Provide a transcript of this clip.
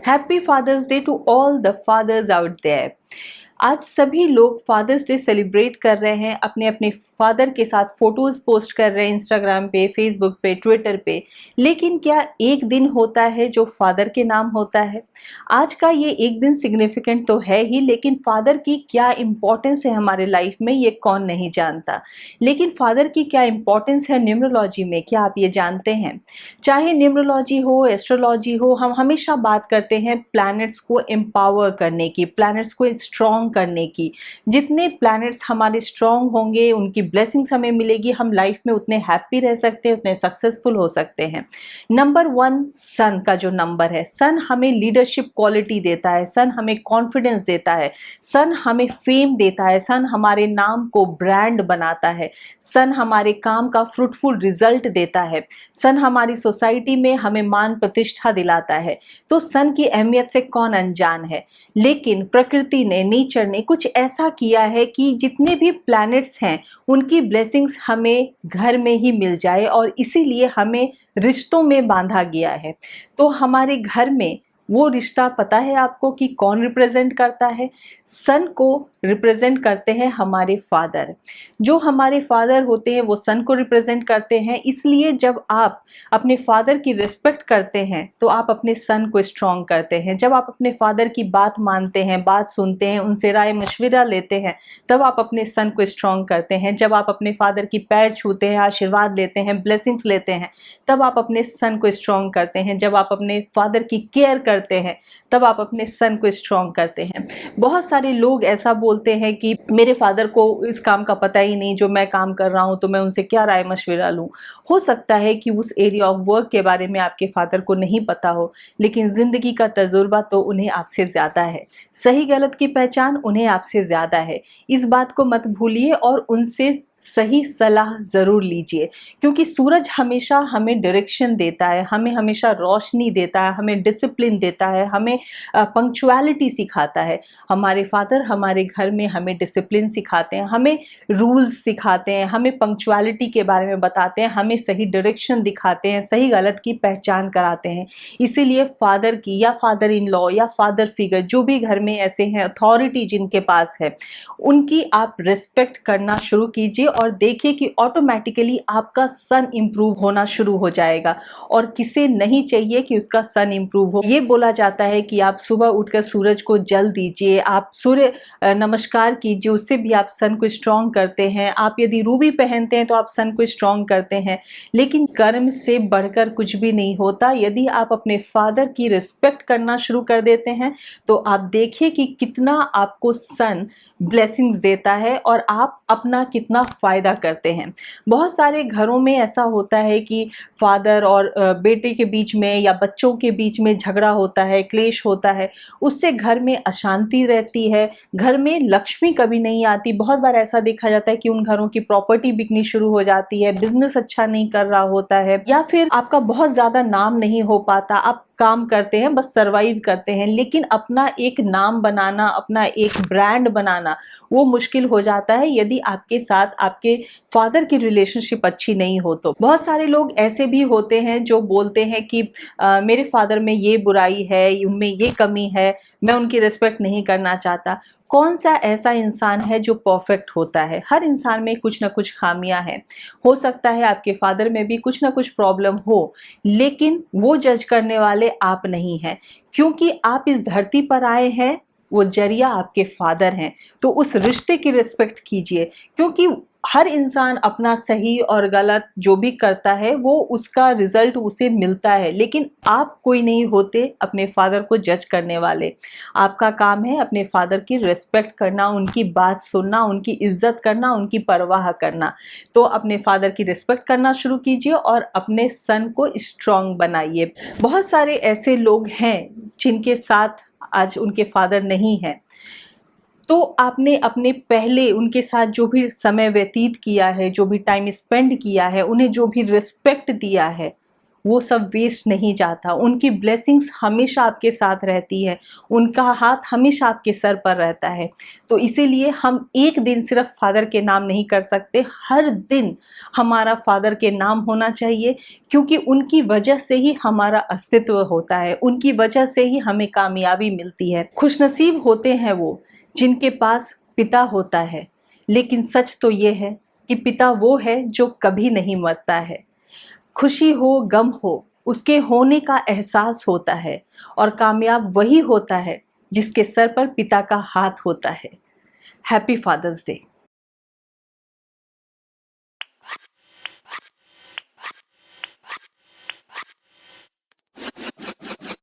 Happy Father's Day to all the fathers out there. आज सभी लोग फादर्स डे सेलिब्रेट कर रहे हैं, अपने अपने फादर के साथ फोटोज पोस्ट कर रहे हैं इंस्टाग्राम पे, फेसबुक पे, ट्विटर पे। लेकिन क्या एक दिन होता है जो फादर के नाम होता है? आज का ये एक दिन सिग्निफिकेंट तो है ही, लेकिन फादर की क्या इंपॉर्टेंस है हमारे लाइफ में ये कौन नहीं जानता। लेकिन फादर की क्या इंपॉर्टेंस है न्यूमरोलॉजी में, क्या आप ये जानते हैं? चाहे न्यूमरोलॉजी हो, एस्ट्रोलॉजी हो, हम हमेशा बात करते हैं प्लैनेट्स को एम्पावर करने की, प्लैनेट्स को स्ट्रॉन्ग करने की। जितने प्लैनेट्स हमारे स्ट्रॉन्ग होंगे, उनकी ब्लेसिंग्स हमें मिलेगी, हम लाइफ में उतने हैप्पी रह सकते हैं, उतने सक्सेसफुल हो सकते हैं। नंबर 1 सन का जो नंबर है, सन हमें लीडरशिप क्वालिटी देता है, सन हमें कॉन्फिडेंस देता है, सन हमें फेम देता है, सन हमारे नाम को ब्रांड बनाता है, सन हमारे काम का फ्रूटफुल रिजल्ट देता है, सन हमारी सोसाइटी में हमें मान प्रतिष्ठा दिलाता है। तो सन की अहमियत से कौन अनजान है। लेकिन प्रकृति ने, नेचर ने कुछ ऐसा किया है कि जितने भी प्लैनेट्स हैं उनकी ब्लेसिंग्स हमें घर में ही मिल जाए, और इसीलिए हमें रिश्तों में बांधा गया है। तो हमारे घर में वो रिश्ता पता है आपको कि कौन रिप्रेजेंट करता है? सन को रिप्रेजेंट करते हैं हमारे फादर। जो हमारे फादर होते हैं वो सन को रिप्रेजेंट करते हैं। इसलिए जब आप अपने फादर की रिस्पेक्ट करते हैं तो आप अपने सन को स्ट्रॉन्ग करते हैं। जब आप अपने फादर की बात मानते हैं, बात सुनते हैं, उनसे राय मशविरा लेते हैं, तब आप अपने सन को स्ट्रॉन्ग करते हैं। जब आप अपने फादर की पैर छूते हैं, आशीर्वाद लेते हैं, ब्लेसिंग्स लेते हैं, तब आप अपने सन को स्ट्रॉन्ग करते हैं। जब आप अपने फादर की केयर करते हैं, तब आप अपने सन को स्ट्रॉन्ग करते हैं। बहुत सारे लोग ऐसा बोलते हैं कि मेरे फादर को इस काम का पता ही नहीं, जो मैं काम कर रहा हूं तो मैं उनसे क्या राय मशविरा लूं। हो सकता है कि उस एरिया ऑफ वर्क के बारे में आपके फादर को नहीं पता हो, लेकिन जिंदगी का तजुर्बा तो उन्हें आपसे ज्यादा है। सही गलत की पहचान उन्हें आपसे ज्यादा है। इस बात को मत भूलिए और उनसे सही सलाह जरूर लीजिए, क्योंकि सूरज हमेशा हमें डायरेक्शन देता है, हमें हमेशा रोशनी देता है, हमें डिसिप्लिन देता है, हमें पंक्चुअलिटी सिखाता है। हमारे फादर हमारे घर में हमें डिसिप्लिन सिखाते हैं, हमें रूल्स सिखाते हैं, हमें पंक्चुअलिटी के बारे में बताते हैं, हमें सही डायरेक्शन दिखाते हैं, सही गलत की पहचान कराते हैं। इसीलिए फादर की या फादर इन लॉ या फादर फिगर, जो भी घर में ऐसे हैं अथॉरिटी जिनके पास है, उनकी आप रिस्पेक्ट करना शुरू कीजिए और देखिए कि ऑटोमेटिकली आपका सन इंप्रूव होना शुरू हो जाएगा। और किसे नहीं चाहिए कि उसका सन इंप्रूव हो। ये बोला जाता है कि आप सुबह उठकर सूरज को जल दीजिए, आप सूर्य नमस्कार कीजिए, उससे भी आप सन को स्ट्रॉन्ग करते हैं। आप यदि रूबी पहनते हैं तो आप सन को स्ट्रॉन्ग करते हैं। लेकिन कर्म से बढ़कर कुछ भी नहीं होता। यदि आप अपने फादर की रिस्पेक्ट करना शुरू कर देते हैं तो आप देखिए कि कितना आपको सन ब्लेसिंग्स देता है और आप अपना कितना फायदा करते हैं। बहुत सारे घरों में ऐसा होता है कि फादर और बेटे के बीच में या बच्चों के बीच में झगड़ा होता है, क्लेश होता है, उससे घर में अशांति रहती है, घर में लक्ष्मी कभी नहीं आती। बहुत बार ऐसा देखा जाता है कि उन घरों की प्रॉपर्टी बिकनी शुरू हो जाती है, बिजनेस अच्छा नहीं कर रहा होता है, या फिर आपका बहुत ज्यादा नाम नहीं हो पाता। आप काम करते हैं, बस सरवाइव करते हैं, लेकिन अपना एक नाम बनाना, अपना एक ब्रांड बनाना वो मुश्किल हो जाता है यदि आपके साथ आपके फादर की रिलेशनशिप अच्छी नहीं हो। तो बहुत सारे लोग ऐसे भी होते हैं जो बोलते हैं कि मेरे फादर में ये बुराई है, उनमें ये कमी है, मैं उनकी रिस्पेक्ट नहीं करना चाहता। कौन सा ऐसा इंसान है जो परफेक्ट होता है? हर इंसान में कुछ ना कुछ खामियां हैं। हो सकता है आपके फादर में भी कुछ ना कुछ प्रॉब्लम हो, लेकिन वो जज करने वाले आप नहीं हैं, क्योंकि आप इस धरती पर आए हैं, वो जरिया आपके फादर हैं। तो उस रिश्ते की रिस्पेक्ट कीजिए, क्योंकि हर इंसान अपना सही और गलत जो भी करता है वो उसका रिजल्ट उसे मिलता है। लेकिन आप कोई नहीं होते अपने फादर को जज करने वाले। आपका काम है अपने फादर की रिस्पेक्ट करना, उनकी बात सुनना, उनकी इज्जत करना, उनकी परवाह करना। तो अपने फादर की रिस्पेक्ट करना शुरू कीजिए और अपने सन को स्ट्रॉन्ग बनाइए। बहुत सारे ऐसे लोग हैं जिनके साथ आज उनके फादर नहीं है, तो आपने अपने पहले उनके साथ जो भी समय व्यतीत किया है, जो भी टाइम स्पेंड किया है, उन्हें जो भी रिस्पेक्ट दिया है, वो सब वेस्ट नहीं जाता। उनकी ब्लेसिंग्स हमेशा आपके साथ रहती है, उनका हाथ हमेशा आपके सर पर रहता है। तो इसीलिए हम एक दिन सिर्फ फादर के नाम नहीं कर सकते, हर दिन हमारा फादर के नाम होना चाहिए, क्योंकि उनकी वजह से ही हमारा अस्तित्व होता है, उनकी वजह से ही हमें कामयाबी मिलती है। खुशनसीब होते हैं वो जिनके पास पिता होता है, लेकिन सच तो ये है कि पिता वो है जो कभी नहीं मरता है। खुशी हो गम हो, उसके होने का एहसास होता है, और कामयाब वही होता है जिसके सर पर पिता का हाथ होता है। Happy Father's day.